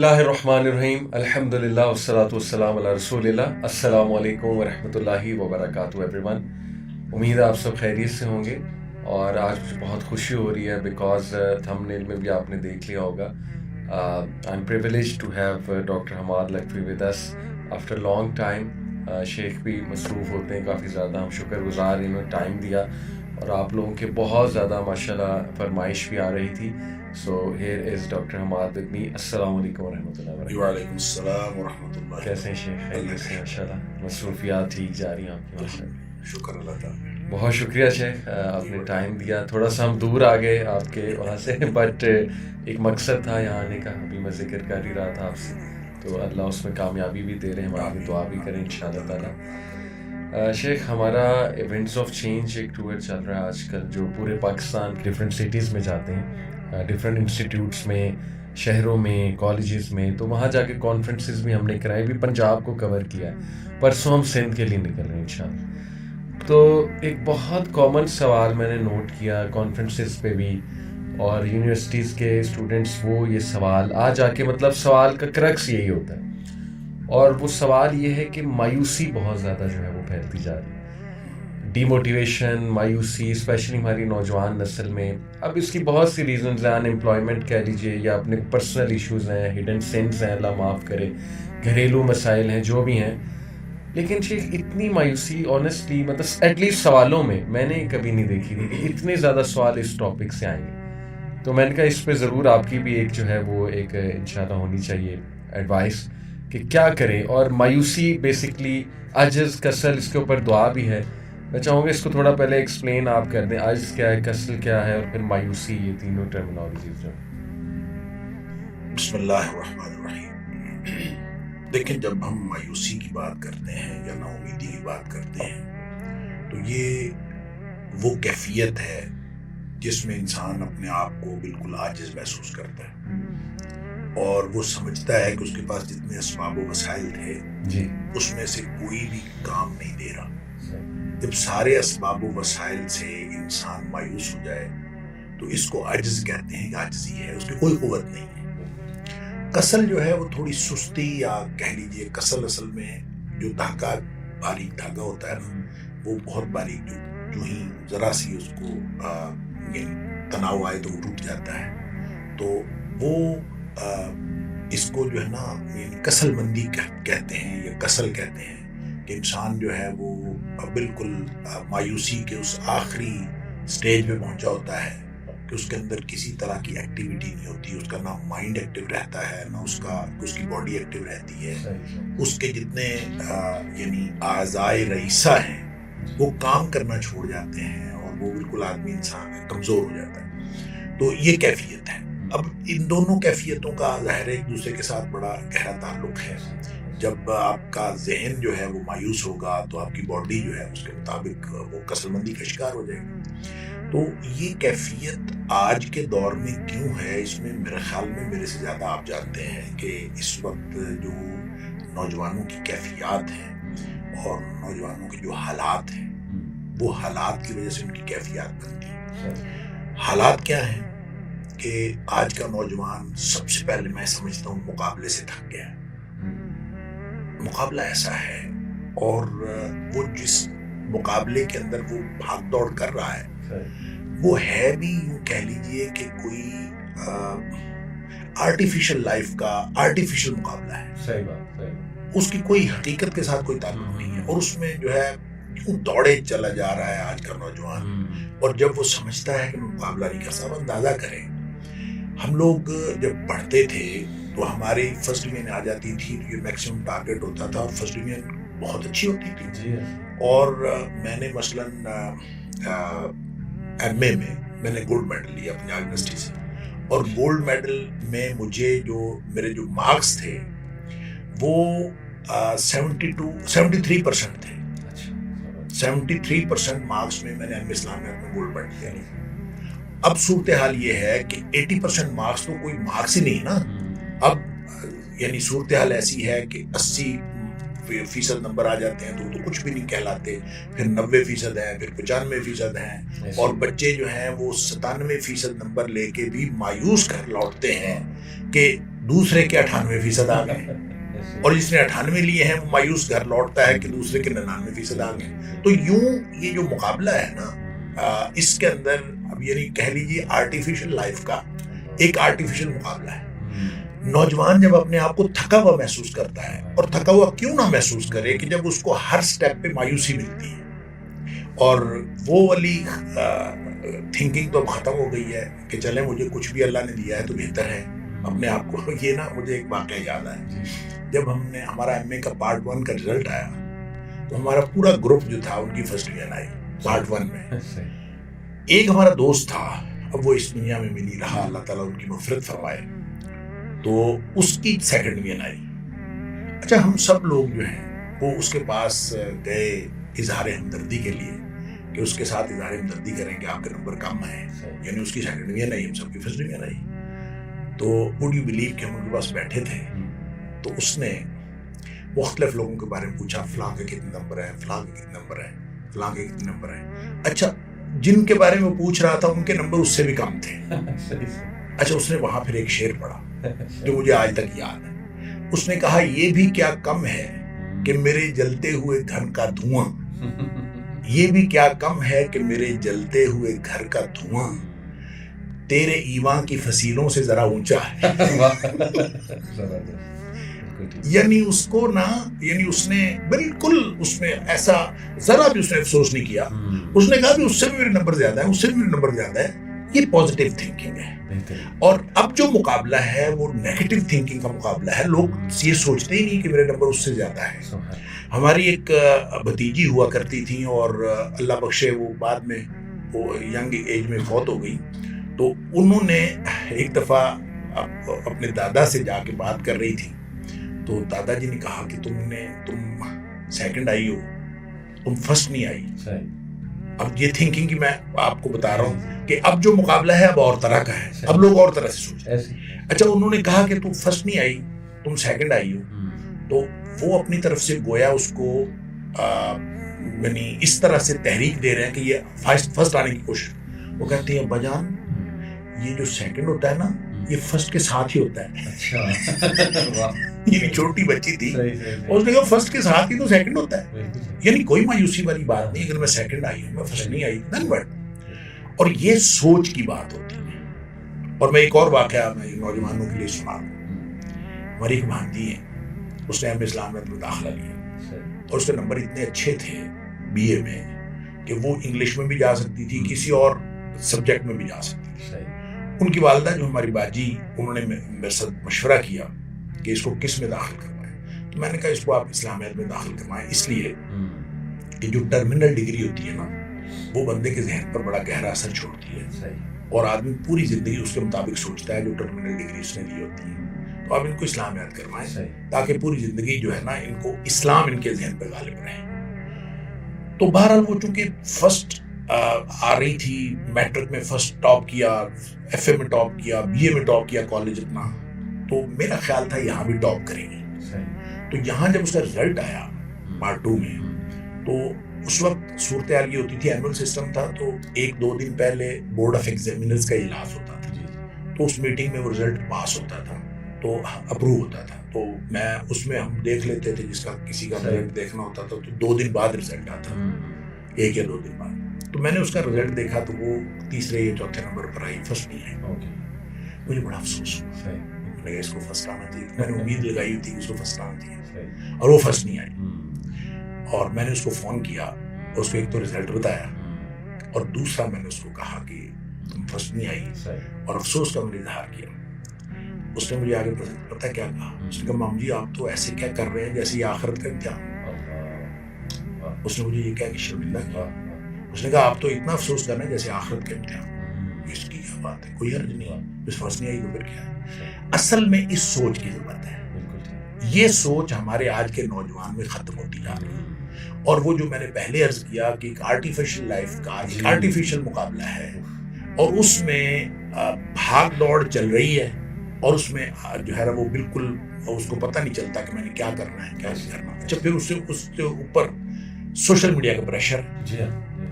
اللہ الرحمن الرحیم الحمدللہ والصلاۃ والسلام علی رسول اللہ السلام علیکم ورحمۃ اللہ وبرکاتہ ایوری ون. امید ہے آپ سب خیریت سے ہوں گے اور آج مجھے بہت خوشی ہو رہی ہے بیکاز تھمبنیل میں بھی آپ نے دیکھ لیا ہوگا. I am privileged to have doctor Hammad Lakhvi with us after long time. شیخ بھی مصروف ہوتے ہیں کافی زیادہ, ہم شکر گزار انہوں نے ٹائم دیا اور آپ لوگوں کے بہت زیادہ ماشاءاللہ فرمائش بھی آ رہی تھی. So here is Dr. Hamad with me. السلام علیکم ورحمۃ اللہ وبرکاتہ. وعلیکم السلام ورحمۃ اللہ. کیسے ہیں شیخ؟ خیریت سے ماشاءاللہ, مصروفیات ٹھیک جا رہی ہیں آپ کی ماشاءاللہ. شکر اللہ تعالیٰ. بہت شکریہ شیخ, آپ نے ٹائم دیا. تھوڑا سا ہم دور آ گئے آپ کے وہاں سے بٹ ایک مقصد تھا یہاں آنے کا, ابھی میں ذکر کر ہی رہا تھا آپ سے, تو اللہ اس میں کامیابی بھی دے رہے ہیں, ہم آگے دعا بھی کریں انشاءاللہ تعالیٰ. شیخ, ہمارا ایونٹس آف چینج ایک ٹور چل رہا ہے آج کل جو پورے پاکستان ڈفرینٹ سٹیز میں جاتے ہیں, ڈفرینٹ انسٹیٹیوٹس میں, شہروں میں, کالجز میں, تو وہاں جا کے کانفرنسز بھی ہم نے کرائے. بھی پنجاب کو کور کیا ہے, پرسوں ہم سندھ کے لیے نکل رہے ہیں انشاءاللہ. تو ایک بہت کامن سوال میں نے نوٹ کیا کانفرنسز پہ بھی اور یونیورسٹیز کے اسٹوڈنٹس, وہ یہ سوال آ جا کے مطلب سوال کا کرکس یہی ہوتا ہے, اور وہ سوال یہ ہے کہ مایوسی بہت زیادہ جو ہے وہ پھیلتی جا رہی ہے. ڈی موٹیویشن, مایوسی, اسپیشلی ہماری نوجوان نسل میں. اب اس کی بہت سی ریزنز ہیں, ان امپلائمنٹ کہہ لیجیے یا اپنے پرسنل ایشوز ہیں, ہڈن سینس ہیں, اللہ معاف کرے, گھریلو مسائل ہیں, جو بھی ہیں. لیکن شیخ اتنی مایوسی آنیسٹلی مطلب ایٹ لیسٹ سوالوں میں نے کبھی نہیں دیکھی تھی کہ اتنے زیادہ سوال اس ٹاپک سے آئیں گے. تو میں نے کہا اس پہ ضرور آپ کی بھی ایک جو ہے وہ ایک انشاءاللہ ہونی چاہیے ایڈوائس کہ کیا کریں. اور مایوسی بیسکلی عجز, کسل, اس کے اوپر دعا بھی ہے. میں چاہوں گا اس کو تھوڑا پہلے ایکسپلین آپ کر دیں, عجز کیا ہے, کسل کیا ہے, اور پھر مایوسی, یہ تینوں ٹرمینالوجیز جو. بسم اللہ الرحمن الرحیم. دیکھیں, جب ہم مایوسی کی بات کرتے ہیں یا نا امیدی کی بات کرتے ہیں تو یہ وہ کیفیت ہے جس میں انسان اپنے آپ کو بالکل عاجز محسوس کرتا ہے اور وہ سمجھتا ہے کہ اس کے پاس جتنے اسباب و وسائل تھے جی, اس میں سے کوئی بھی کام نہیں دے رہا. جب سارے اسباب و وسائل سے انسان مایوس ہو جائے تو اس کو عجز کہتے ہیں کہ عاجزی ہے, اس کی کوئی قوت نہیں ہے. کسل جو ہے وہ تھوڑی سستی, یا کہہ لیجئے کسل اصل میں جو دھاگا, باریک دھاگا ہوتا ہے نا, وہ بہت باریک, جو ہی ذرا سی اس کو تناؤ آئے تو وہ ٹوٹ جاتا ہے. تو وہ اس کو جو ہے نا کسل مندی کہتے ہیں یا کسل کہتے ہیں کہ انسان جو ہے وہ بالکل مایوسی کے اس آخری سٹیج پہ پہنچا ہوتا ہے کہ اس کے اندر کسی طرح کی ایکٹیویٹی نہیں ہوتی. اس کا نہ مائنڈ ایکٹیو رہتا ہے, نہ اس کی باڈی ایکٹیو رہتی ہے. اس کے جتنے یعنی اعضائے رئیسہ ہیں وہ کام کرنا چھوڑ جاتے ہیں اور وہ بالکل آدمی انسان کمزور ہو جاتا ہے. تو یہ کیفیت ہے. اب ان دونوں کیفیتوں کا ظاہر ایک دوسرے کے ساتھ بڑا گہرا تعلق ہے. جب آپ کا ذہن جو ہے وہ مایوس ہوگا تو آپ کی باڈی جو ہے اس کے مطابق وہ کسل مندی کا شکار ہو جائے گی. تو یہ کیفیت آج کے دور میں کیوں ہے, اس میں میرے خیال میں میرے سے زیادہ آپ جانتے ہیں کہ اس وقت جو نوجوانوں کی کیفیات ہیں اور نوجوانوں کے جو حالات ہیں, وہ حالات کی وجہ سے ان کی کیفیات بنتی ہیں. حالات کیا ہیں کہ آج کا نوجوان سب سے پہلے میں سمجھتا ہوں مقابلے سے تھک گیا ہے. مقابلہ ایسا ہے, اور وہ جس مقابلے کے اندر وہ بھاگ دوڑ کر رہا ہے وہ ہے بھی یوں کہہ لیجئے کہ کوئی آرٹیفیشل لائف کا آرٹیفیشل مقابلہ ہے. صحیح بات, اس کی کوئی حقیقت کے ساتھ کوئی تعلق نہیں ہے, اور اس میں جو ہے کیوں دوڑے چلا جا رہا ہے آج کا نوجوان. اور جب وہ سمجھتا ہے کہ مقابلہ نہیں کر سکتا, اندازہ کریں ہم لوگ جب پڑھتے تھے تو ہماری فرسٹ ڈویژن آ جاتی تھی تو یہ میکسیمم ٹارگٹ ہوتا تھا, اور فرسٹ ڈویژن بہت اچھی ہوتی تھی. اور میں نے مثلاً ایم اے میں نے گولڈ میڈل لیا اپنی یونیورسٹی سے, اور گولڈ میڈل میں مجھے میرے جو مارکس تھے وہ 73% تھے. 73% مارکس میں نے ایم اے اسلامیات میں گولڈ میڈل لیا. اب صورتحال یہ ہے کہ 80% مارکس تو کوئی مارکس ہی نہیں نا. اب یعنی صورتحال ایسی ہے کہ 80% نمبر آ جاتے ہیں تو وہ تو کچھ بھی نہیں کہلاتے, پھر 90% ہیں, پھر 95% ہیں, اور بچے جو ہیں وہ 97% نمبر لے کے بھی مایوس کر لوٹتے ہیں کہ دوسرے کے 98% آ گئے, اور جس نے 98 لیے ہیں وہ مایوس گھر لوٹتا ہے کہ دوسرے کے 99% آ گئے. تو یوں یہ جو مقابلہ ہے نا, اس کے اندر اب یعنی کہہ لیجیے آرٹیفیشل لائف کا ایک آرٹیفیشل مقابلہ ہے. نوجوان جب اپنے آپ کو تھکا ہوا محسوس کرتا ہے, اور تھکا ہوا کیوں نہ محسوس کرے کہ جب اس کو ہر سٹیپ پہ مایوسی ملتی ہے, اور وہ والی تھنکنگ تو اب ختم ہو گئی ہے کہ چلیں مجھے کچھ بھی اللہ نے دیا ہے تو بہتر ہے اپنے آپ کو. یہ نا مجھے ایک واقعہ یاد آیا, جب ہم نے ہمارا ایم اے کا پارٹ 1 کا رزلٹ آیا تو ہمارا پورا گروپ جو تھا ان کی فرسٹ ڈویژن آئی پارٹ 1 میں. ایک ہمارا دوست تھا, اب وہ اس دنیا میں نہیں رہا, اللہ تعالیٰ ان کی مغفرت فرمائے, تو اس کی سیکنڈ ڈویژن آئی. اچھا ہم سب لوگ جو ہیں وہ اس کے پاس گئے اظہار ہمدردی کے لیے کہ اس کے ساتھ اظہار ہمدردی کریں کہ آپ کے نمبر کم آئے, یعنی اس کی سیکنڈ ڈویژن آئی, ہم سب کی فرسٹ ڈویژن آئی. تو وڈ یو بلیو کہ ہم ان کے پاس بیٹھے تھے, تو اس نے مختلف لوگوں کے بارے میں پوچھا, فلاں کے کتنے نمبر ہیں, فلاں کے کتنے نمبر ہیں, فلاں کے کتنے نمبر ہیں. اچھا جن کے بارے میں پوچھ رہا تھا ان کے نمبر اس سے بھی کم تھے. اچھا اس نے وہاں پھر ایک شعر پڑھا جو مجھے آج تک یاد ہے. اس نے کہا یہ بھی کیا کم ہے کہ میرے جلتے ہوئے گھر کا دھواں, یہ بھی کیا کم ہے کہ میرے جلتے ہوئے گھر کا دھواں تیرے ایوان کی فصیلوں سے ذرا اونچا ہے. یعنی اس کو نا, یعنی اس نے بالکل اس میں ایسا ذرا بھی اس نے افسوس نہیں کیا. اس نے کہا کہ اس سے بھی میرے نمبر زیادہ ہے, اس سے بھی میرے نمبر زیادہ ہے. یہ پازیٹیو تھنکنگ ہے. اور اب جو مقابلہ ہے وہ نیگیٹو تھنکنگ کا مقابلہ ہے. لوگ یہ سوچتے ہی نہیں کہ میرے نمبر اس سے زیادہ ہے. ہماری ایک بھتیجی ہوا کرتی تھیں, اور اللہ بخشے وہ بعد میں وہ ینگ ایج میں فوت ہو گئی. تو انہوں نے ایک دفعہ اپنے دادا سے جا کے بات کر رہی تھی, تو دادا جی نے کہا کہ تم سیکنڈ آئی ہو, تم فرسٹ نہیں آئی. اب یہ تھنکنگ کی میں آپ کو بتا رہا ہوں کہ اب جو مقابلہ ہے اب اور طرح کا ہے, اب لوگ اور طرح سے سوچتے ہیں. اچھا انہوں نے کہا کہ تم فرسٹ نہیں آئی, تم سیکنڈ آئی ہو, تو وہ اپنی طرف سے گویا اس کو یعنی اس طرح سے تحریک دے رہے ہیں کہ یہ فرسٹ آنے کی کوشش. وہ کہتے ہیں ابا جان یہ جو سیکنڈ ہوتا ہے نا یہ فرسٹ کے ساتھ ہی ہوتا ہے. یہ چھوٹی بچی تھی, اس نے کہا فرسٹ کے ساتھ ہی تو سیکنڈ ہوتا ہے, یعنی کوئی مایوسی والی بات نہیں اگر میں سیکنڈ آئی ہوں, میں فرسٹ نہیں آئی دین بٹ. اور یہ سوچ کی بات ہوتی ہے. اور میں ایک اور واقعہ میں نوجوانوں کے لیے سنا دوں. ہماری ایک بھانجی ہے, اس نے اسلامیت میں داخلہ لیا, اور اس کے نمبر اتنے اچھے تھے بی اے میں کہ وہ انگلش میں بھی جا سکتی تھی, کسی اور سبجیکٹ میں بھی جا سکتی تھی. ان کی والدہ جو ہماری باجی, انہوں نے میرے ساتھ مشورہ کیا کہ اس کو کس میں داخل کروائیں. تو میں نے کہا اس کو آپ اسلامیت میں داخل کروائیں, اس لیے کہ جو ٹرمینل ڈگری ہوتی ہے نا وہ بندے کے ذہن پر بڑا گہرا اثر چھوڑتی ہے, اور آدمی پوری زندگی اس کے مطابق سوچتا ہے جو ٹرمینل ڈگری اس نے لی ہوتی ہے. تو آپ ان کو اسلامیت کروائیں تاکہ پوری زندگی جو ہے نا ان کو اسلام ان کے ذہن پہ غالب رہے. تو بہرحال وہ چونکہ فرسٹ آ رہی تھی, میٹرک میں فرسٹ ٹاپ کیا, ایف اے میں ٹاپ کیا, بی اے میں ٹاپ کیا کالج اپنا, تو میرا خیال تھا یہاں بھی ٹاپ کریں گے. تو یہاں جب اس کا رزلٹ آیا پارٹ 2 میں, تو اس وقت صورتحال یہ ہوتی تھی, اینول سسٹم تھا, تو 1-2 دن پہلے بورڈ آف ایگزامینرز کا اجلاس ہوتا تھا. تو اس میٹنگ میں وہ رزلٹ پاس ہوتا تھا تو اپروو ہوتا تھا. تو میں اس میں ہم دیکھ لیتے تھے, جس کا کسی کا رزلٹ دیکھنا ہوتا تھا تو 2 دن بعد رزلٹ آتا, 1 یا 2 دن بعد. تو میں نے اس کا رزلٹ دیکھا تو وہ تیسرے یا چوتھے نمبر پر آئی, فرسٹ نہیں آئی. مجھے بڑا افسوس ہوا, میں نے کہا اس کو فرسٹ آنا چاہیے. میں نے امید لگائی ہوئی تھی کہ اس کو فرسٹ آنا چاہیے, اور وہ فرسٹ نہیں آئی. اور میں نے اس کو فون کیا, اس کو ایک تو رزلٹ بتایا, اور دوسرا میں نے اس کو کہا کہ تم فرسٹ نہیں آئی, اور افسوس کا میں نے اظہار کیا. اس نے مجھے آگے پتہ کیا کہا, اس نے کہا مام جی آپ تو ایسے کیا کر رہے ہیں جیسے یہ آخرت کا امتحان. اس نے مجھے یہ کہا کہ شرمندہ کیا. اس نے کہا آپ تو اتنا افسوس کرنا ہے جیسے آخرت کا امتحان. اس کی کیا بات ہے, کوئی حرج نہیں, بس فرسٹ نہیں آئی تو پھر کیا ہے. اصل میں اس سوچ کی ضرورت ہے. یہ سوچ ہمارے آج کے نوجوان میں ختم ہوتی جا رہی ہے. اور وہ جو میں نے پہلے عرض کیا کہ ایک آرٹیفیشل لائف کا ایک آرٹیفیشل مقابلہ ہے, اور اس میں بھاگ دوڑ چل رہی ہے, اور اس میں جو ہے وہ بالکل اس کو پتہ نہیں چلتا کہ میں نے کیا کرنا ہے کیا نہیں کرنا. اچھا پھر اس سے اوپر سوشل میڈیا کا پریشر,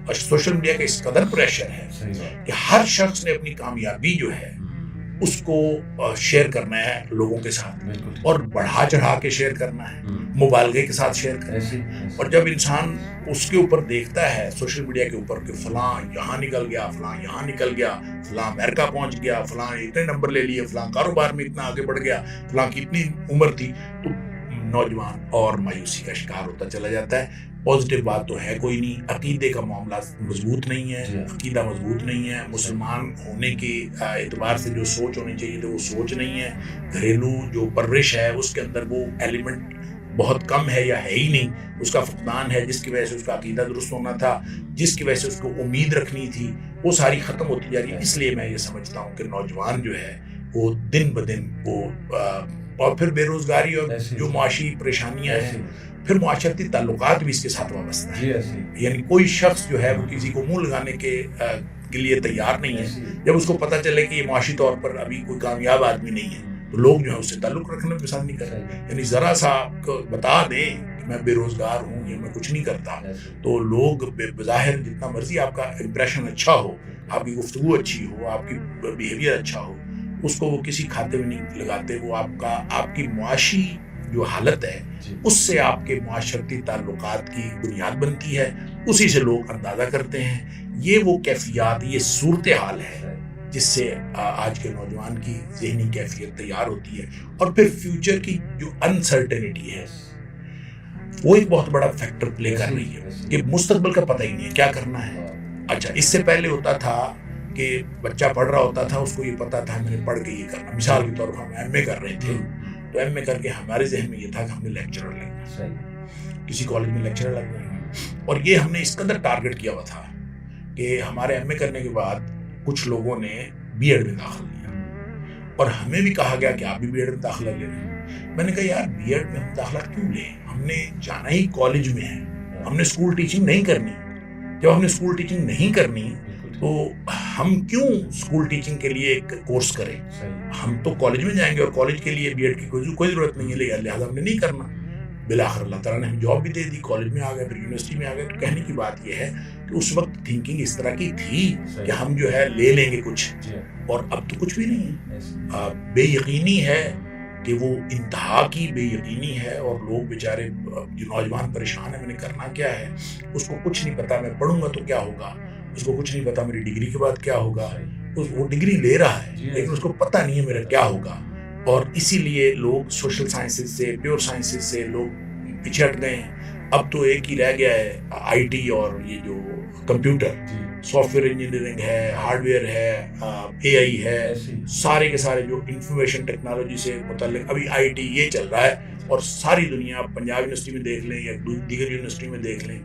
اور سوشل میڈیا کا اس قدر پریشر ہے کہ ہر شخص نے اپنی کامیابی جو ہے اس کو شیئر کرنا ہے لوگوں کے ساتھ، بالکل، اور بڑھا چڑھا کے شیئر کرنا ہے، مبالغے کے ساتھ شیئر کرنا ہے۔ اور جب انسان اس کے اوپر دیکھتا ہے سوشل میڈیا کے اوپر کہ فلاں یہاں نکل گیا، فلاں یہاں نکل گیا، فلاں امریکہ پہنچ گیا، فلاں اتنے نمبر لے لیے، فلاں کاروبار میں اتنا آگے بڑھ گیا، فلاں کی اتنی عمر تھی، تو نوجوان اور مایوسی کا شکار ہوتا چلا جاتا ہے۔ پازیٹیو بات تو ہے کوئی نہیں، عقیدے کا معاملہ مضبوط نہیں ہے، عقیدہ مضبوط نہیں ہے، مسلمان ہونے کے اعتبار سے جو سوچ ہونی چاہیے تھی وہ سوچ نہیں ہے، گھریلو جو پرورش ہے اس کے اندر وہ ایلیمنٹ بہت کم ہے یا ہے ہی نہیں، اس کا فقدان ہے، جس کی وجہ سے اس کا عقیدہ درست ہونا تھا، جس کی وجہ سے اس کو امید رکھنی تھی، وہ ساری ختم ہوتی جا رہی ہے۔ اس لیے میں یہ سمجھتا ہوں کہ نوجوان جو ہے وہ دن بدن وہ اور پھر بے روزگاری اور جو معاشی پریشانیاں ہیں، پھر معاشرتی تعلقات بھی اس کے ساتھ وابستہ ہیں۔ یعنی کوئی شخص جو ہے وہ کسی کو منہ لگانے کے لیے تیار نہیں ہے۔ جب اس کو پتہ چلے کہ یہ معاشی طور پر ابھی کوئی کامیاب آدمی نہیں ہے تو لوگ جو ہے اس سے تعلق رکھنا پسند نہیں کر رہے۔ یعنی ذرا سا آپ کو بتا دیں کہ میں بے روزگار ہوں یا میں کچھ نہیں کرتا تو لوگ بظاہر جتنا مرضی آپ کا امپریشن اچھا ہو، آپ کی گفتگو اچھی ہو، آپ کی بیہیویئر اچھا ہو، اس کو وہ کسی کھاتے میں نہیں لگاتے۔ وہ آپ کی معاشی جو حالت ہے اس سے آپ کے معاشرتی تعلقات کی بنیاد بنتی ہے، اسی سے لوگ اندازہ کرتے ہیں۔ یہ وہ کیفیات، یہ صورتحال ہے جس سے آج کے نوجوان کی ذہنی کیفیت تیار ہوتی ہے، اور پھر فیوچر کی جو انسرٹنٹی ہے وہ ایک بہت بڑا فیکٹر پلے کر رہی ہے کہ مستقبل کا پتہ ہی نہیں ہے کیا کرنا ہے۔ اچھا، اس سے پہلے ہوتا تھا کہ بچہ پڑھ رہا ہوتا تھا، اس کو یہ پتا تھا میں نے پڑھ کے یہ کرنا۔ مثال کے طور پر ہم ایم اے کر رہے تھے تو ایم اے کر کے ہمارے ذہن میں یہ تھا کہ ہم نے لیکچرر لگنا، کسی کالج میں لیکچرر لگنا، اور یہ ہم نے اس قدر ٹارگٹ کیا ہوا تھا کہ ہمارے ایم اے کرنے کے بعد کچھ لوگوں نے بی ایڈ میں داخلہ لیا، اور ہمیں بھی کہا گیا کہ آپ بھی بی ایڈ میں داخلہ لے لیں۔ میں نے کہا یار بی ایڈ میں ہم داخلہ کیوں لیں، ہم نے جانا ہی کالج میں ہے، ہم نے اسکول ٹیچنگ نہیں کرنی۔ جب ہم نے اسکول ٹیچنگ نہیں کرنی تو ہم کیوں اسکول ٹیچنگ کے لیے ایک کورس کریں؟ ہم تو کالج میں جائیں گے اور کالج کے لیے بی ایڈ کی کوئی ضرورت نہیں ہے، لہٰذا ہم نے نہیں کرنا۔ بالآخر اللہ تعالیٰ نے ہمیں جاب بھی دے دی، کالج میں آ گئے، پھر یونیورسٹی میں آ گئے۔ تو کہنے کی بات یہ ہے کہ اس وقت تھنکنگ اس طرح کی تھی کہ ہم جو ہے لے لیں گے کچھ، اور اب تو کچھ بھی نہیں ہے۔ بے یقینی ہے کہ وہ انتہا کی بے یقینی ہے، اور لوگ بیچارے جو نوجوان پریشان ہیں، میں نے کرنا کیا ہے، اس کو کچھ نہیں پتا، میں پڑھوں گا تو کیا ہوگا، اس کو کچھ نہیں پتا میری ڈگری کے بعد کیا ہوگا۔ وہ ڈگری لے رہا ہے لیکن اس کو پتہ نہیں ہے میرا کیا ہوگا، اور اسی لیے لوگ سوشل سائنسز سے، پیور سائنسز سے لوگ پیچھے ہٹ گئے ہیں۔ اب تو ایک ہی رہ گیا ہے آئی ٹی اور یہ جو کمپیوٹر، سافٹ ویئر انجینئرنگ ہے، ہارڈ ویئر ہے، اے آئی ہے، سارے کے سارے جو انفارمیشن ٹیکنالوجی سے متعلق ابھی آئی ٹی یہ چل رہا ہے۔ اور ساری دنیا، پنجاب یونیورسٹی میں دیکھ لیں یا دیگر یونیورسٹی میں دیکھ لیں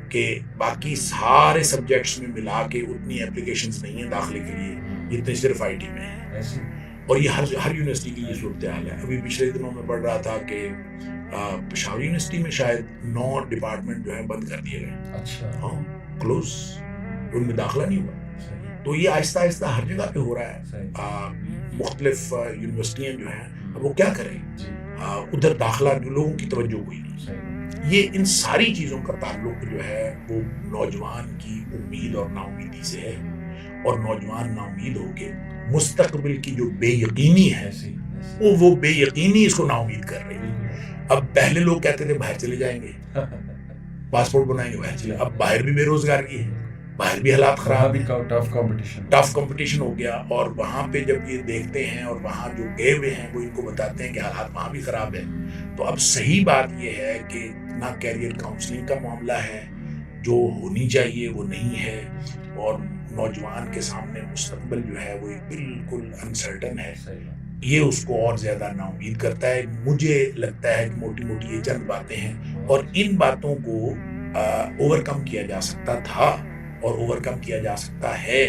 کہ باقی سارے سبجیکٹس میں ملا کے اتنی اپلیکیشنز نہیں ہیں داخلے کے لیے جتنے صرف آئی ٹی میں ہیں، اور یہ ہر یونیورسٹی کی یہ صورتحال ہے۔ ابھی پچھلے دنوں میں پڑھ رہا تھا کہ پشاور یونیورسٹی میں شاید 9 ڈپارٹمنٹ جو ہیں بند کر دیے گئے، اچھا، ہاں کلوز، ان میں داخلہ نہیں ہوا۔ تو یہ آہستہ آہستہ ہر جگہ پہ ہو رہا ہے۔ مختلف یونیورسٹیاں جو ہیں اب وہ کیا کریں، ادھر داخلہ لوگوں کی توجہ کوئی نہیں۔ یہ ان ساری چیزوں کا تعلق جو ہے وہ نوجوان کی امید اور نا امیدی سے ہے، اور نوجوان نا امید ہو کے مستقبل کی جو بے یقینی ہے وہ بے یقینی اس کو نا امید کر رہی ہے۔ اب پہلے لوگ کہتے تھے باہر چلے جائیں گے، پاسپورٹ بنائیں گے باہر چلے، اب باہر بھی بے روزگاری ہے، باہر بھی حالات خراب ہیں، ٹف کمپٹیشن ہو گیا۔ اور وہاں پہ جب یہ دیکھتے ہیں اور وہاں جو گئے ہوئے ہیں وہ ان کو بتاتے ہیں کہ حالات وہاں بھی خراب ہے، تو اب صحیح بات یہ ہے کہ نہ کیریئر کاؤنسلنگ کا معاملہ ہے، جو ہونی چاہیے وہ نہیں ہے، اور نوجوان کے سامنے مستقبل جو ہے وہ بالکل انسرٹن ہے۔ یہ اس کو اور زیادہ نا امید کرتا ہے۔ مجھے لگتا ہے کہ موٹی موٹی یہ چند باتیں ہیں، اور ان باتوں کو اوور کم کیا جا سکتا تھا اور اوور کم کیا جا سکتا ہے۔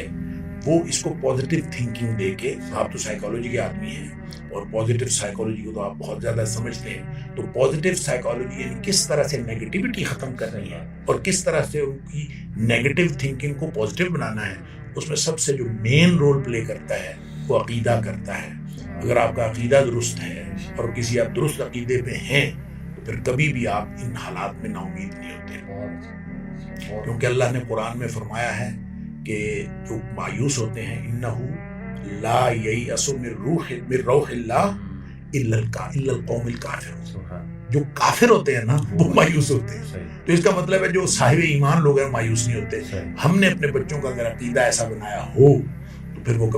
وہ اس کو پازیٹیو تھنکنگ دے کے، آپ تو سائیکالوجی کے آدمی ہیں اور پازیٹیو سائیکالوجی کو تو آپ بہت زیادہ سمجھتے ہیں، تو پازیٹیو سائیکالوجی یعنی کس طرح سے نیگیٹیوٹی ختم کرنی ہے اور کس طرح سے ان کی نیگیٹیو تھنکنگ کو پازیٹیو بنانا ہے، اس میں سب سے جو مین رول پلے کرتا ہے وہ عقیدہ کرتا ہے۔ اگر آپ کا عقیدہ درست ہے اور کسی آپ درست عقیدے پہ ہیں تو پھر کبھی بھی آپ ان حالات میں نا امید نہیں ہوتے، کیونکہ اللہ نے قرآن میں فرمایا ہے کہ جو مایوس ہوتے ہیں انہو لا ییأس من روح اللہ الا القوم الکافرون. سبحان. جو کافر ہوتے ہیں نا وہ مایوس ہوتے ہیں. صحیح. تو اس کا مطلب ہے جو صاحب ایمان لوگ ہیں مایوس نہیں ہوتے. صحیح. ہم نے اپنے بچوں کا اگر عقیدہ ایسا بنایا ہو تو پھر وہ کبھی